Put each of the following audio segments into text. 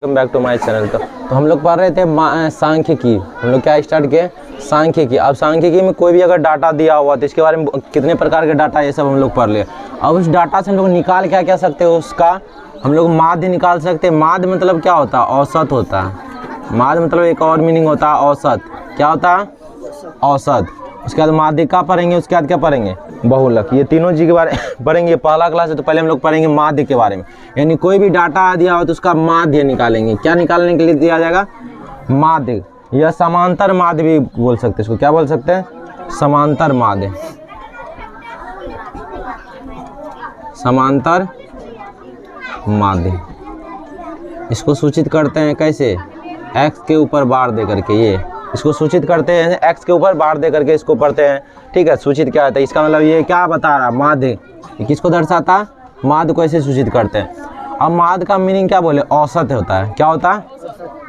Back to my channel. तो हम लोग पढ़ रहे थे सांख्यिकी। हम लोग क्या स्टार्ट किए? सांख्यिकी। अब सांख्यिकी में कोई भी अगर डाटा दिया हुआ तो इसके बारे में कितने प्रकार के डाटा, ये सब हम लोग पढ़ लिए। अब उस डाटा से हम लोग निकाल क्या सकते हो, उसका हम लोग माध्य निकाल सकते हैं। माध्य मतलब क्या होता है? औसत होता है। माध्य मतलब एक और मीनिंग होता है औसत। क्या होता है? औसत। उसके बाद माध्यिका पढ़ेंगे, उसके बाद क्या पढ़ेंगे? बहुलक। ये तीनों चीज़ के बारे में पढ़ेंगे। पहला क्लास है तो पहले हम लोग पढ़ेंगे माध्य के बारे में, यानी कोई भी डाटा दिया हो तो उसका माध्य निकालेंगे। क्या निकालने के लिए दिया जाएगा? माध्य या समांतर माध्य भी बोल सकते हैं इसको। क्या बोल सकते हैं? समांतर माध्य। समांतर माध्य इसको सूचित करते हैं कैसे? x के ऊपर बार दे करके। ये इसको सूचित करते हैं x के ऊपर बार दे करके, इसको पढ़ते हैं। ठीक है, सूचित क्या होता है? इसका मतलब ये क्या बता रहा? माध्य। ये किसको दर्शाता? माध्य को ऐसे सूचित करते हैं। अब माध्य का मीनिंग क्या बोले? औसत होता है। क्या होता है?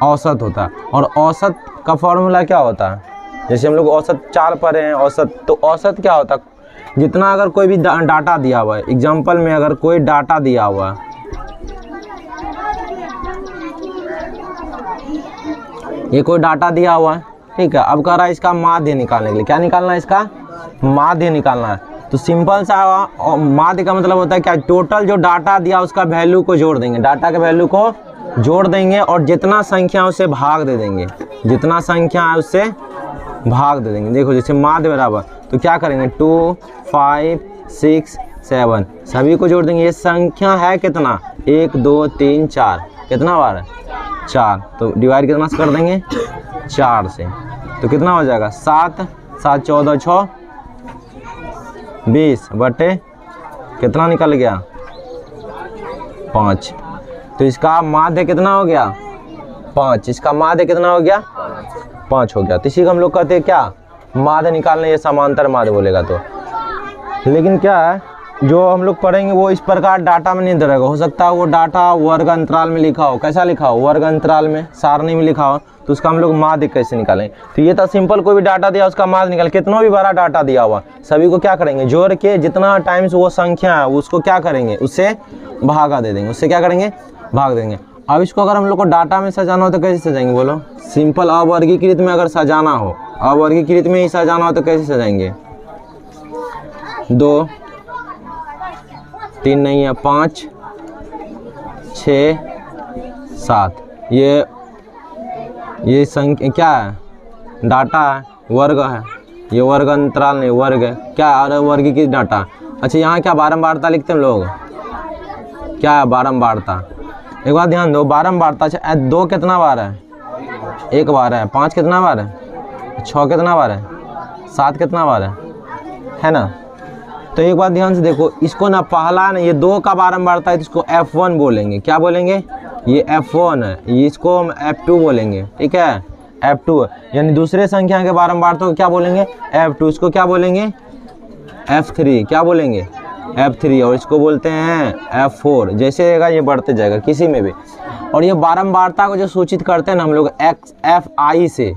औसत होता है। और औसत का फॉर्मूला क्या होता है? जैसे हम लोग औसत 4 पढ़े हैं। औसत, तो औसत क्या होता है? जितना अगर कोई भी डाटा दिया हुआ है, एग्जाम्पल में अगर कोई डाटा दिया हुआ है, ये कोई डाटा दिया हुआ है, ठीक है। अब कह रहा है इसका माध्य निकालने के लिए। क्या निकालना है? इसका माध्य निकालना है। तो सिंपल सा माध्य का मतलब होता है क्या? टोटल जो डाटा दिया उसका वैल्यू को जोड़ देंगे, डाटा के वैल्यू को जोड़ देंगे और जितना संख्या है उससे भाग दे देंगे। जितना संख्या है उससे भाग दे देंगे। देखो जैसे माध्य बराबर, तो क्या करेंगे? 2, 5, 6, 7 सभी को जोड़ देंगे। ये संख्या है कितना? 1, 2, 3, 4। कितना बार है? 4। तो डिवाइड कितना से कर देंगे? 4 से। तो कितना हो जाएगा? 7, 7, 14, 6, 20 बटे कितना निकल गया? 5। तो इसका माध्य कितना हो गया? 5। इसका माध्य कितना हो गया? 5 हो गया। तो इसी को हम लोग कहते हैं क्या? माध्य निकालने। ये समांतर माध्य बोलेगा तो। लेकिन क्या है, जो हम लोग पढ़ेंगे वो इस प्रकार डाटा में नहीं दे रहेगा। हो सकता है वो डाटा वर्ग अंतराल में लिखा हो। कैसा लिखा हो? वर्ग अंतराल में, सारणी में लिखा हो। तो उसका हम लोग माध्य कैसे निकालें? तो ये तो सिंपल, कोई भी डाटा दिया उसका माध्य निकाल। कितना भी बड़ा डाटा दिया हुआ सभी को क्या करेंगे? जोड़ के जितना टाइम्स वो संख्या है उसको क्या करेंगे? उससे भागा दे देंगे। उससे क्या करेंगे? भाग देंगे। अब इसको अगर हम लोग को डाटा में सजाना हो तो कैसे सजाएंगे? बोलो। सिंपल अवर्गीकृत में अगर सजाना हो, अवर्गीकृत में ही सजाना हो तो कैसे सजाएंगे? 2, 3 नहीं है, 5, 6, 7। ये संख्या क्या है? डाटा है, वर्ग है। ये वर्ग अंतराल नहीं, वर्ग है। क्या? अरे वर्गीकृत डाटा। अच्छा, यहाँ क्या बारंबारता लिखते हैं लोग? क्या है बारंबारता? एक बात ध्यान दो, बारंबारता। अच्छा, 2 कितना बार है? 1 बार है। 5 कितना बार है? 6 कितना बार है? 7 कितना बार है ना? तो एक बात ध्यान से देखो, इसको ना पहला ना, ये 2 का बारंबारता है तो इसको F1 बोलेंगे। क्या बोलेंगे? ये F1 है, इसको हम F2 बोलेंगे। ठीक है, F2 यानी दूसरे संख्या के बारंबारता को क्या बोलेंगे? F2। इसको क्या बोलेंगे? F3। क्या बोलेंगे? F3। और इसको बोलते हैं F4। जैसे रहेगा ये बढ़ते जाएगा किसी में भी। और ये बारंबारता को जो सूचित करते हैं ना हम लोग FI से,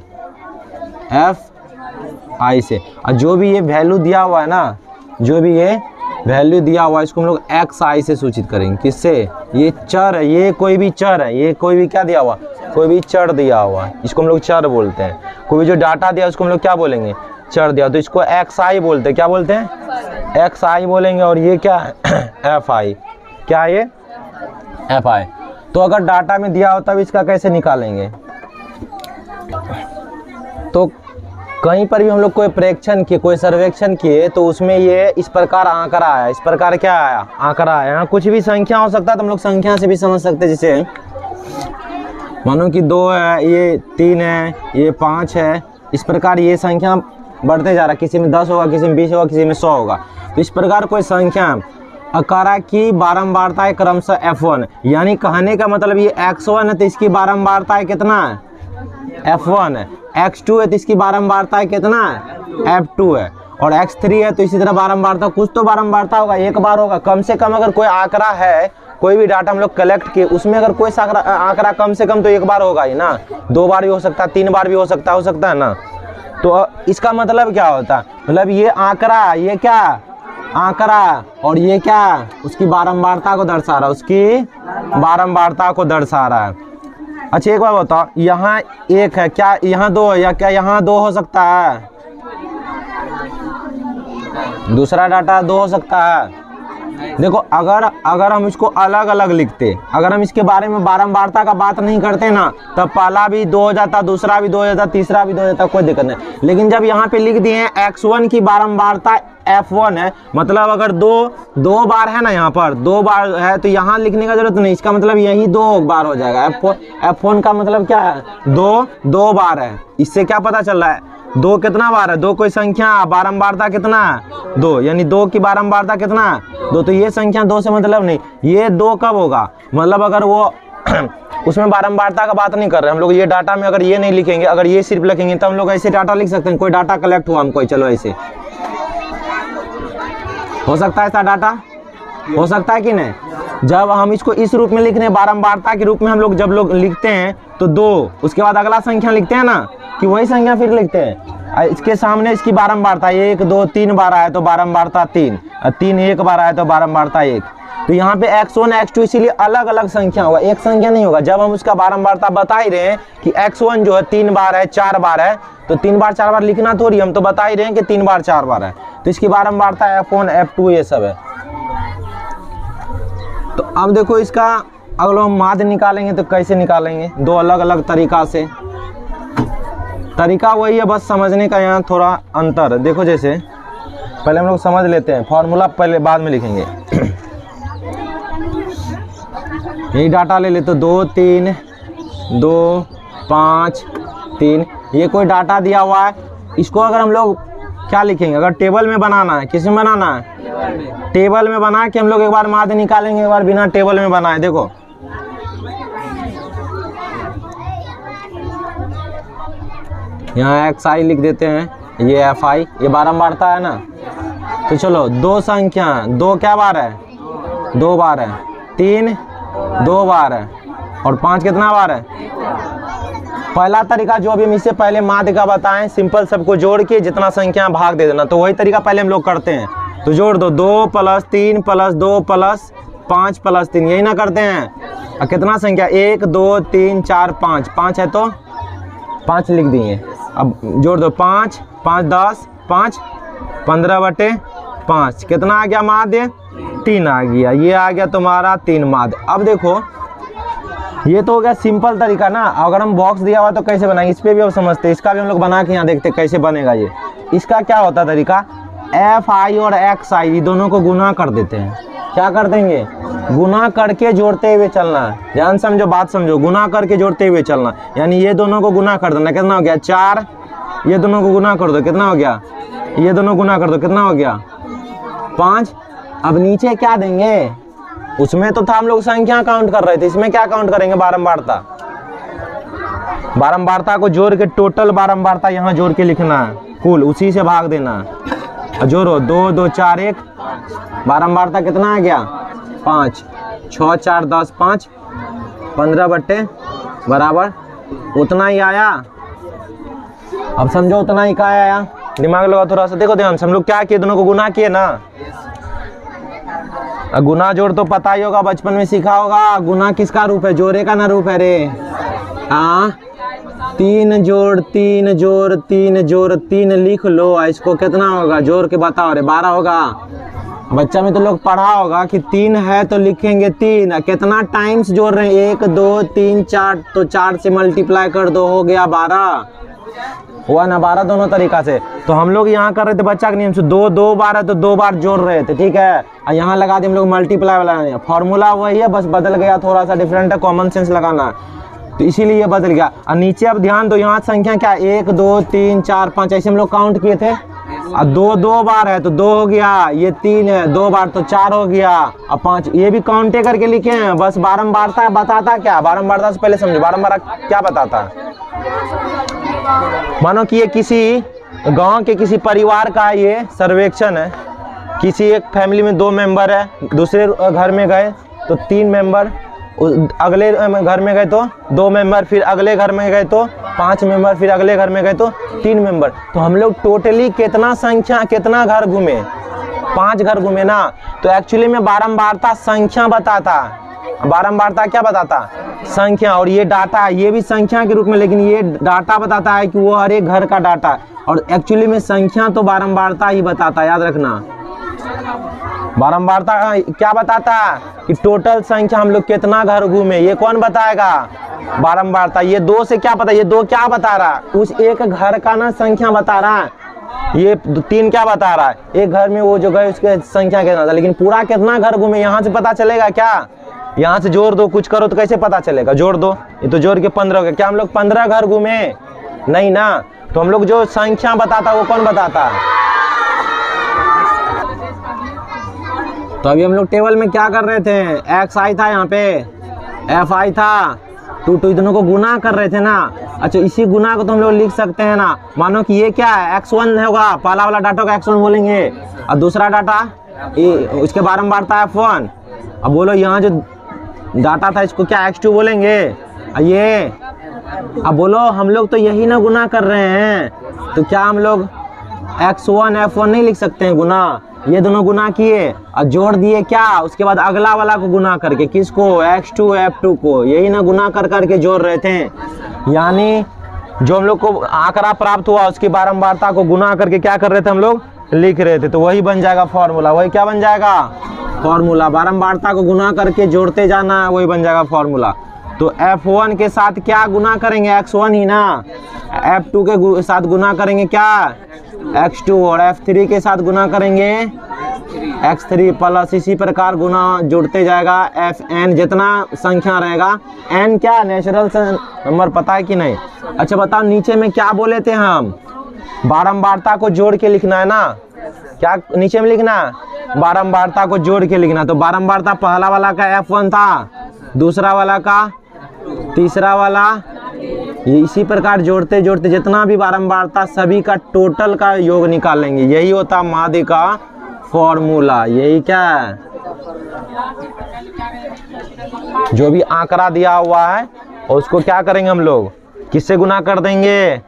FI से। और जो भी ये वैल्यू दिया हुआ है ना, जो भी ये वैल्यू दिया हुआ है इसको हम लोग XI से सूचित करेंगे। किससे? ये चर है, ये कोई भी चर है, ये कोई भी क्या दिया हुआ? कोई भी चर दिया हुआ है, इसको हम लोग चर बोलते हैं। कोई भी जो डाटा दिया उसको हम लोग क्या बोलेंगे? चर दिया, तो इसको XI बोलते हैं। क्या बोलते हैं? XI बोलेंगे। और ये क्या है? FI। क्या है ये? FI। तो अगर डाटा में दिया हो तब इसका कैसे निकालेंगे? तो कहीं पर भी हम लोग कोई परीक्षण किए, कोई सर्वेक्षण किए तो उसमें ये इस प्रकार आंकड़ा आया। इस प्रकार क्या आया? आंकड़ा आया। यहाँ कुछ भी संख्या हो सकता है तो हम लोग संख्या से भी समझ सकते हैं। जैसे मानो कि 2 है, ये 3 है, ये 5 है। इस प्रकार ये संख्या बढ़ते जा रहा है। किसी में 10 होगा, किसी में 20 होगा, किसी में 100 होगा। तो इस प्रकार कोई संख्या आंकड़ा की बारंबारता है क्रमशः F1। यानी कहने का मतलब ये X1 है तो इसकी बारंबारता है कितना है? F1 है। X2 है तो इसकी बारंबारता है कितना है? F2 है। और X3 है तो इसी तरह बारंबारता, कुछ तो बारंबारता होगा, एक बार होगा कम से कम। अगर कोई आंकड़ा है, कोई भी डाटा हम लोग कलेक्ट किए, उसमें अगर कोई आंकड़ा कम से कम तो एक बार होगा ही ना। 2 बार भी हो सकता है, 3 बार भी हो सकता है ना। तो इसका मतलब क्या होता है? मतलब ये आंकड़ा, ये क्या आंकड़ा, और ये क्या? उसकी बारंबारता को दर्शा रहा है, उसकी बारंबारता को दर्शा रहा है। अच्छा एक बार बताओ, यहाँ 1 है, क्या यहाँ 2 है, या क्या यहाँ 2 हो सकता है? दूसरा डाटा 2 हो सकता है? देखो अगर हम इसको अलग अलग लिखते, अगर हम इसके बारे में बारंबारता का बात नहीं करते ना, तब पहला भी 2 हो जाता, दूसरा भी 2 हो जाता, तीसरा भी 2 हो जाता, कोई दिक्कत नहीं। लेकिन जब यहाँ पे लिख दिए हैं x1 की बारंबारता f1 है, मतलब अगर दो बार है ना, यहाँ पर 2 बार है, तो यहाँ लिखने का जरूरत नहीं, इसका मतलब यही 2 बार हो जाएगा। f1 का मतलब क्या है? 2 बार है। इससे क्या पता चल रहा है? 2 कितना बार है? 2 कोई संख्या, बारंबारता कितना है? 2, यानी 2 की बारंबारता कितना है? 2। तो ये संख्या 2 से मतलब नहीं, ये 2 कब होगा? मतलब अगर वो उसमें बारंबारता का बात नहीं कर रहे हम लोग, ये डाटा में अगर ये नहीं लिखेंगे, अगर ये सिर्फ लिखेंगे, तो हम लोग ऐसे डाटा लिख सकते हैं, कोई डाटा कलेक्ट हुआ हमको, चलो ऐसे हो सकता है, ऐसा डाटा हो सकता है कि नहीं? जब हम इसको इस रूप में लिख रहे हैं, बारंबारता के रूप में हम लोग जब लोग लिखते हैं तो 2, उसके बाद अगला संख्या लिखते हैं ना, कि वही संख्या फिर लिखते हैं। इसके सामने इसकी बारंबारता 1 2 3 बार आया तो बारंबारता 3, 3 1 बार आया तो बारंबारता 1। तो यहाँ पे x1 x2 इसीलिए अलग अलग संख्या होगा, एक संख्या नहीं होगा। जब हम उसका बारंबारता बता ही रहे हैं कि x1 जो है 3 बार है, 4 बार है, तो 3 बार 4 बार लिखना थोड़ी, हम तो बता ही रहे हैं कि 3 बार 4 बार है, तो इसकी बारंबारता f1 f2 ये सब है। तो अब देखो इसका अगर हम माध्य निकालेंगे तो कैसे निकालेंगे? 2 अलग अलग तरीका से। तरीका वही है, बस समझने का यहाँ थोड़ा अंतर। देखो जैसे पहले हम लोग समझ लेते हैं, फॉर्मूला पहले बाद में लिखेंगे। यही डाटा ले लेते, 2 3 2 5 3, ये कोई डाटा दिया हुआ है। इसको अगर हम लोग क्या लिखेंगे? अगर टेबल में बनाना है, किस में बनाना है? टेबल में बना के हम लोग एक बार माध्य निकालेंगे, एक बार बिना टेबल में बनाए। देखो यहाँ xi लिख देते हैं, ये fi, ये बारंबारता है ना। तो चलो 2 संख्या, 2 क्या बार है? 2 बार है, 3 2 बार है, और 5 कितना बार है? पहला तरीका जो अभी हम इससे पहले माध्य का बताएं, सिंपल सबको जोड़ के जितना संख्या भाग दे देना, तो वही तरीका पहले हम लोग करते हैं। तो जोड़ दो, 2 + 3 + 2 + 5 + 3, यही ना करते हैं। और कितना संख्या? 1 2 3 4 5, 5 है तो 5 लिख दिए। अब जोड़ दो, 5 5 10 5 15/5, कितना आ गया माध्य? 3 आ गया। ये आ गया तुम्हारा 3 माध्य। अब देखो ये तो हो गया सिंपल तरीका ना। अगर हम बॉक्स दिया हुआ तो कैसे बनाएंगे, इस पर भी अब समझते हैं, इसका भी हम लोग बना के यहाँ देखते कैसे बनेगा। ये इसका क्या होता है तरीका? fi और xi ये दोनों को गुना कर देते हैं। क्या कर देंगे? गुना करके जोड़ते हुए चलना है। ध्यान समझो, बात समझो, गुना करके जोड़ते हुए चलना, यानी ये दोनों को गुना कर देना। कितना हो गया? 4। ये दोनों को गुना कर दो, कितना हो गया? ये दोनों गुना कर दो, कितना हो गया? 5। अब नीचे क्या देंगे? उसमें तो था हम लोग संख्या काउंट कर रहे थे, इसमें क्या काउंट करेंगे? बारंबारता। बारंबारता को जोड़ के टोटल बारंबारता यहाँ जोड़ के लिखना है, कुल उसी से भाग देना है। जोड़ो, 2 2 4 1, बारंबारता कितना आ गया? 5 6 4 10 5, 15 बराबर उतना ही आया। अब समझो उतना ही क्या आया, दिमाग लगा थोड़ा सा। देखो ध्यान से, हम लोग क्या किए? दोनों को गुना किए ना। गुना जोड़ तो पता ही होगा, बचपन में सीखा होगा। गुना किसका रूप है? जोड़े का ना रूप है रे। हाँ, 3 जोड़ 3 जोड़ 3 जोड़ 3 लिख लो। इसको कितना होगा? जोड़ के बताओ रे। 12 होगा। बच्चा में तो लोग पढ़ा होगा कि 3 है तो लिखेंगे 3। कितना टाइम्स जोड़ रहे हैं? 1 2 3 4, तो 4 से मल्टीप्लाई कर दो, हो गया 12। हुआ ना 12 दोनों तरीका से। तो हम लोग यहाँ कर रहे थे बच्चा के नियम से, 2 2 बार है तो 2 बार जोड़ रहे थे, ठीक है। और यहाँ लगा दिए हम लोग मल्टीप्लाई वाला। फॉर्मूला वही है, बस बदल गया, थोड़ा सा डिफरेंट है, कॉमन सेंस लगाना, तो इसीलिए ये बदल गया। और नीचे अब ध्यान दो, यहाँ संख्या क्या? 1 2 3 4 5, ऐसे हम लोग काउंट किए थे। और 2 2 बार है तो 2 हो गया, ये 3 है 2 बार तो 4 हो गया, और 5 ये भी काउंटे करके लिखे हैं। बस बारंबारता बताता क्या? बारंबारता से पहले समझो, बारंबारता क्या बताता है? मानो कि ये किसी गांव के किसी परिवार का ये सर्वेक्षण है। किसी एक फैमिली में 2 मेंबर है, दूसरे घर में गए तो 3 मेंबर, अगले घर में गए तो 2 मेंबर, फिर अगले घर में गए तो 5 मेंबर, फिर अगले घर में गए तो 3 मेंबर। तो हम लोग टोटली कितना संख्या, कितना घर घूमे? 5 घर घूमे ना। तो एक्चुअली में बारंबारता संख्या बताता है। बारंबारता क्या बताता है? संख्या। और ये डाटा, ये भी संख्या के रूप में, लेकिन ये डाटा बताता है कि वो हर एक घर का डाटा है। और एक्चुअली में संख्या तो बारंबारता ही बताता है, याद रखना। बारंबारता क्या बताता है कि टोटल संख्या हम लोग कितना घर घूमे, ये कौन बताएगा? बारंबारता। ये 2 से क्या पता, ये 2 क्या बता रहा है? उस एक घर का ना संख्या बता रहा है। ये 3 क्या बता रहा है? एक घर में वो जो गए उसके संख्या कितना था, लेकिन पूरा कितना घर घूमे यहाँ से पता चलेगा क्या? यहाँ से जोड़ दो, कुछ करो तो कैसे पता चलेगा? जोड़ दो, ये तो जोड़ के 15 हो गया। क्या हम लोग 15 घर घूमे? नहीं ना। तो हम लोग जो संख्या बताता है वो कौन बताता है? तो अभी हम लोग टेबल में क्या कर रहे थे? एक्स आई था, यहाँ पे एफ आई था, 2 2 दोनों को गुना कर रहे थे ना। अच्छा, इसी गुना को तो हम लोग लिख सकते हैं ना। मानो कि ये क्या है? x1 होगा, पहला वाला डाटा को x1 बोलेंगे, और दूसरा डाटा उसके बारंबारता f1। अब बोलो यहाँ जो डाटा था इसको क्या x2 बोलेंगे? ये अब बोलो हम लोग तो यही ना गुना कर रहे हैं, तो क्या हम लोग x1 f1 नहीं लिख सकते हैं गुना? ये दोनों गुना किए और जोड़ दिए क्या? उसके बाद अगला वाला को गुना करके, किसको? x2 f2 को। यही ना गुना कर करके जोड़ रहे थे। यानी जो हम लोग को आंकड़ा प्राप्त हुआ उसकी बारंबारता को गुना करके क्या कर रहे थे? हम लोग लिख रहे थे। तो वही बन जाएगा फॉर्मूला। वही क्या बन जाएगा? फॉर्मूला। बारंबारता को गुना करके जोड़ते जाना, वही बन जाएगा फॉर्मूला। तो f1 के साथ क्या गुना करेंगे? x1 ही ना। f2 के साथ गुना करेंगे क्या? x2। और f3 के साथ गुना करेंगे x3 प्लस। इसी प्रकार गुना जुड़ते जाएगा। fn जितना संख्या रहेगा, n क्या नेचुरल नंबर, पता है कि नहीं? अच्छा बताओ, नीचे में क्या बोले थे हम? बारंबारता को जोड़ के लिखना है ना। क्या नीचे में लिखना? बारंबारता को जोड़ के लिखना। तो बारंबारता पहला वाला का f1 था, दूसरा वाला का, तीसरा वाला, इसी प्रकार जोड़ते जोड़ते जितना भी बारंबारता सभी का टोटल का योग निकालेंगे। यही होता माध्य का फॉर्मूला। यही क्या है? जो भी आंकड़ा दिया हुआ है उसको क्या करेंगे हम लोग? किससे गुना कर देंगे?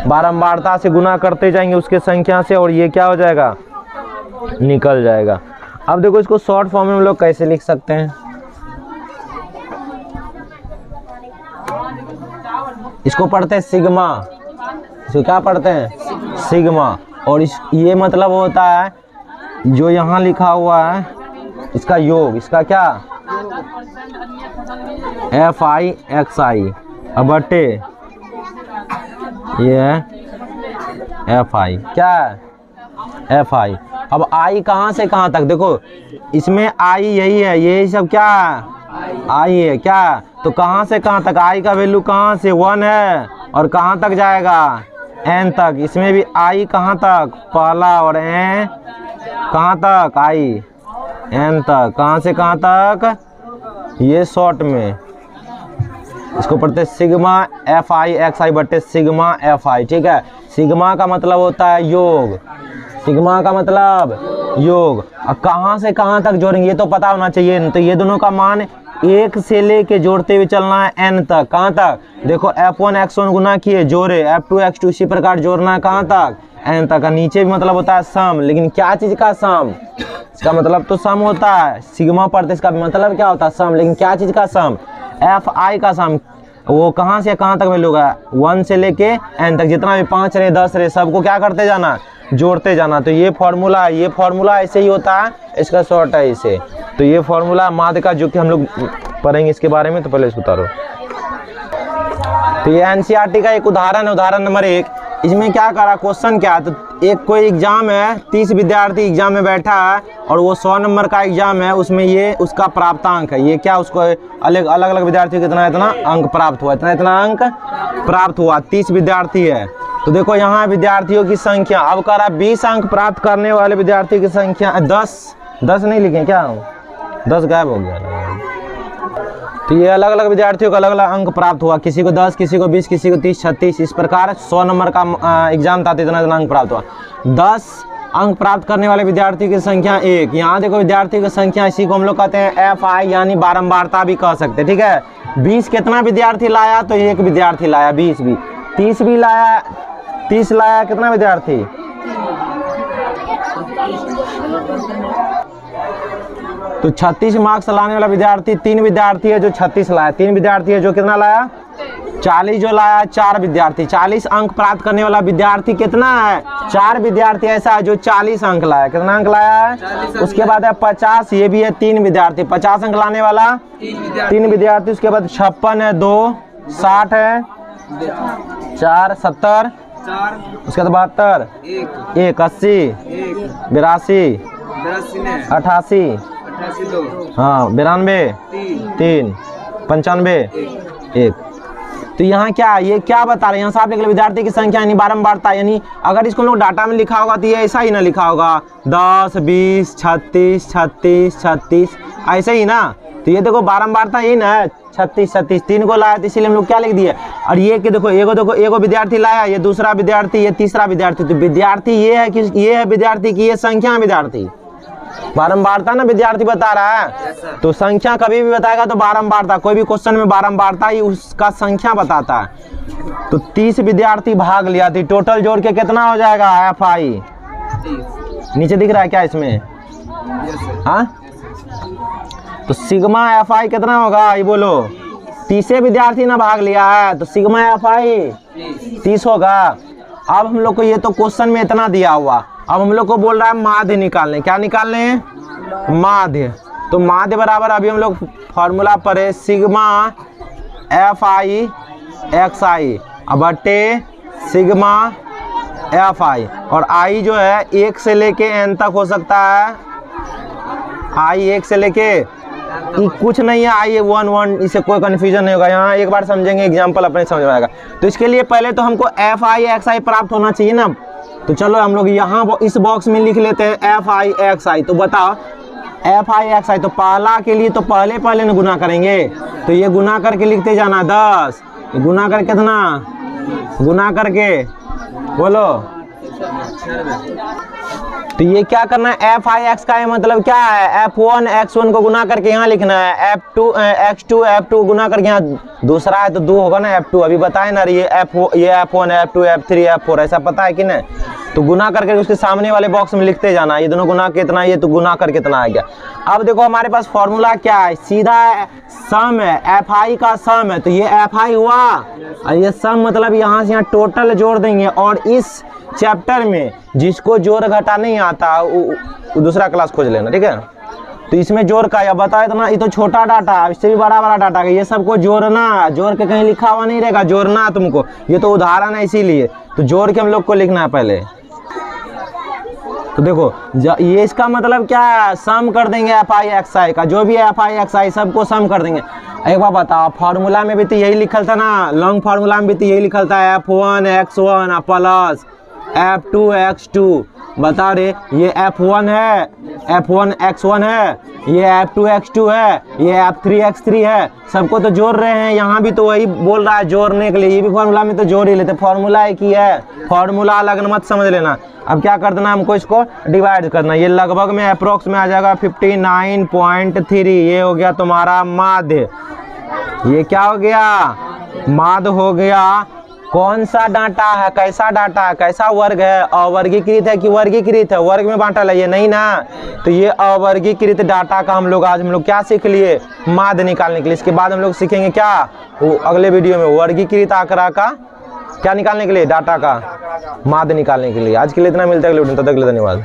बारंबारता से गुना करते जाएंगे उसके संख्या से, और ये क्या हो जाएगा? निकल जाएगा। अब देखो इसको शॉर्ट फॉर्म में हम लोग कैसे लिख सकते हैं? इसको पढ़ते हैं सिग्मा। इसको क्या पढ़ते हैं? सिग्मा। और ये मतलब होता है जो यहाँ लिखा हुआ है इसका योग। इसका क्या? एफ आई एक्स आई बटे ये है एफ आई। क्या है? F I. अब आई कहाँ से कहाँ तक? देखो इसमें आई यही है, यही सब क्या आई है क्या? तो कहाँ से कहाँ तक? आई का वैल्यू कहाँ से? 1 है। और कहाँ तक जाएगा? n तक। इसमें भी आई कहाँ तक? पहला। और n कहाँ तक? आई n तक। कहाँ से कहाँ तक? ये शॉर्ट में इसको पढ़ते सिग्मा एफ आई एक्स आई बटे सिग्मा एफ आई। ठीक है। सिग्मा का मतलब होता है योग। सिग्मा का मतलब योग। अब कहाँ से कहाँ तक जोड़ेंगे ये तो पता होना चाहिए। तो ये दोनों का मान 1 से लेके जोड़ते हुए चलना है n तक। कहाँ तक? देखो f1 x1 गुना किए, जोड़े, f2 x2 इसी प्रकार जोड़ना है कहाँ तक? n तक। नीचे भी मतलब होता है सम, लेकिन क्या चीज का सम? इसका मतलब तो सम होता है। सिग्मा पढ़ते इसका मतलब क्या होता है? सम। लेकिन क्या चीज का सम? एफ आई का सम। वो कहाँ से कहाँ तक वैल्यू होगा? 1 से लेके n तक। जितना भी 5 रहे 10 रहे सबको क्या करते जाना? जोड़ते जाना। तो ये फॉर्मूला है। ये फॉर्मूला ऐसे ही होता है, इसका शॉर्ट है इसे। तो ये फॉर्मूला माध्य का जो कि हम लोग पढ़ेंगे इसके बारे में। तो पहले इसको उतारो। तो ये एनसीईआरटी का एक उदाहरण है, उदाहरण नंबर 1। इसमें क्या करा? क्वेश्चन क्या है? तो एक कोई एग्जाम है, 30 विद्यार्थी एग्जाम में बैठा है और वो 100 नंबर का एग्जाम है। उसमें ये उसका प्राप्तांक है। ये क्या उसको अलग अलग विद्यार्थियों को इतना इतना अंक प्राप्त हुआ, इतना इतना अंक प्राप्त हुआ। 30 विद्यार्थी है। तो देखो यहाँ विद्यार्थियों की संख्या। अब करा 20 अंक प्राप्त करने वाले विद्यार्थियों की संख्या 10 नहीं लिखे क्या? 10 गायब हो गया। तो ये अलग अलग विद्यार्थियों को अलग अलग अंक प्राप्त हुआ। किसी को 10, किसी को 20, किसी को 30, 36। इस प्रकार 100 नंबर का एग्जाम था तो इतना इतना अंक प्राप्त हुआ। 10 अंक प्राप्त करने वाले विद्यार्थियों की संख्या 1। यहाँ देखो विद्यार्थियों की संख्या, इसी को हम लोग कहते हैं एफ आई, यानी बारंबारता भी कह सकते हैं। ठीक है। 20 कितना विद्यार्थी लाया? तो 1 विद्यार्थी लाया। 20 भी, 30 भी लाया, 30 लाया। कितना विद्यार्थी? तो 36 मार्क्स लाने वाला विद्यार्थी 3 विद्यार्थी है जो 36 लाया, 3 विद्यार्थी है जो कितना लाया 40 जो लाया, 4 विद्यार्थी 40 अंक प्राप्त करने वाला विद्यार्थी कितना है 4 विद्यार्थी ऐसा है जो 40 अंक लाया, कितना अंक लाया है। उसके बाद है 50, ये भी है 3 विद्यार्थी 50 अंक लाने वाला 3 विद्यार्थी। उसके बाद 56 है 2, 60 है 4, 70, उसके बाद 72, 1, 80, 82, 88, हाँ 92, 3, 95, 1। तो यहाँ क्या ये क्या बता रहे हैं, यहाँ साफ लिख विद्यार्थी की संख्या यानी बारंबारता, यानी अगर इसको लोग डाटा में लिखा होगा तो ये ऐसा ही ना लिखा होगा 10, 20, 36, 36, 36 ऐसे ही ना। तो ये देखो बारंबारता यही ना है 36, 36 3 को लाया, तो इसीलिए हम लोग क्या लिख दिए। और ये कि देखो एगो विद्यार्थी लाया, ये दूसरा विद्यार्थी, ये तीसरा विद्यार्थी। तो विद्यार्थी ये है कि ये है विद्यार्थी की ये संख्या विद्यार्थी, बारंबारता ना विद्यार्थी बता रहा है। तो संख्या कभी भी बताएगा तो बारंबारता, कोई भी क्वेश्चन में बारंबारता ही उसका संख्या बताता है। तो 30 विद्यार्थी भाग लिया थी, टोटल जोड़ के कितना हो जाएगा FI, नीचे दिख रहा है क्या इसमें, हाँ। तो सिग्मा FI कितना होगा ये बोलो, 30 विद्यार्थी ना भाग लिया है तो सिग्मा FI 30 होगा। अब हम लोग को ये तो क्वेश्चन में इतना दिया हुआ, अब हम लोग को बोल रहा है माध्य निकालने, क्या निकालने, माध्य। तो माध्य बराबर अभी हम लोग फॉर्मूला पर है सिग्मा FI XI बटे सिग्मा FI, और I जो है 1 से लेके N तक हो सकता है, I 1 से लेके कुछ नहीं है, I 1, 1, इसे कोई कन्फ्यूजन नहीं होगा। यहाँ एक बार समझेंगे एग्जाम्पल अपने समझ में आएगा। तो इसके लिए पहले तो हमको FI XI प्राप्त होना चाहिए ना। तो चलो हम लोग यहाँ इस बॉक्स में लिख लेते हैं FI XI। तो बताओ FI XI, तो पहला के लिए तो पहले ना गुना करेंगे, तो ये गुना करके लिखते जाना 10, गुना कर कितना, गुना करके बोलो। तो ये क्या करना है FI X का मतलब क्या है, F1 X1 को गुना करके यहाँ लिखना है, F2 X2 F2 गुना करके यहाँ दूसरा है तो 2 होगा ना F2, अभी बताए ना ये F1 F2 F3 F4 ऐसा पता है कि नहीं। तो गुना करके उसके सामने वाले बॉक्स में लिखते जाना, ये दोनों गुना कितना, ये तो गुना कर कितना आ गया। अब देखो हमारे पास फॉर्मूला क्या है, सीधा सम है, FI का सम है, तो ये FI हुआ और ये सम मतलब यहाँ से यहाँ टोटल जोड़ देंगे। और इस चैप्टर में जिसको जोड़ घटा नहीं आता वो दूसरा क्लास खोज लेना, ठीक है। तो इसमें जोड़ का या बताओ इतना, ये तो छोटा डाटा, इससे भी बड़ा डाटा है, ये सबको जोड़ना, जोड़ के कहीं लिखा हुआ नहीं रहेगा, जोड़ना तुमको, ये तो उदाहरण है इसीलिए, तो जोड़ के हम लोग को लिखना है पहले। तो देखो ये इसका मतलब क्या है, सम कर देंगे FI XI का, जो भी है FI XI सबको सम कर देंगे। एक बार बताओ फार्मूला में भी तो यही लिखल था ना, लॉन्ग फार्मूला में भी तो यही लिखल था F1 X1 plus F2 X2। बता रे ये F1 है, F1 X1 है, ये F2 X2 है, ये F3 X3 है, सबको तो जोड़ रहे हैं। यहाँ भी तो वही बोल रहा है जोड़ने के लिए, ये भी फार्मूला में तो जोड़ ही लेते, फार्मूला एक ही है, फार्मूला अलग मत समझ लेना। अब क्या कर देना हमको, इसको डिवाइड करना, ये लगभग में अप्रोक्स में आ जाएगा 59.3, ये हो गया तुम्हारा माध्य। ये क्या हो गया, माध्य हो गया। कौन सा डाटा है, कैसा डाटा है, कैसा वर्ग है, अवर्गीकृत है कि वर्गीकृत है, वर्ग में बांटा है ये नहीं ना। तो ये अवर्गीकृत डाटा का हम लोग क्या सीख लिए, माध्य निकालने के लिए। इसके बाद हम लोग सीखेंगे क्या, वो अगले वीडियो में वर्गीकृत आंकड़ा का क्या निकालने के लिए, डाटा का माध्य निकालने के लिए। आज के लिए इतना, मिलता है अगले वीडियो में, तब तक के लिए धन्यवाद।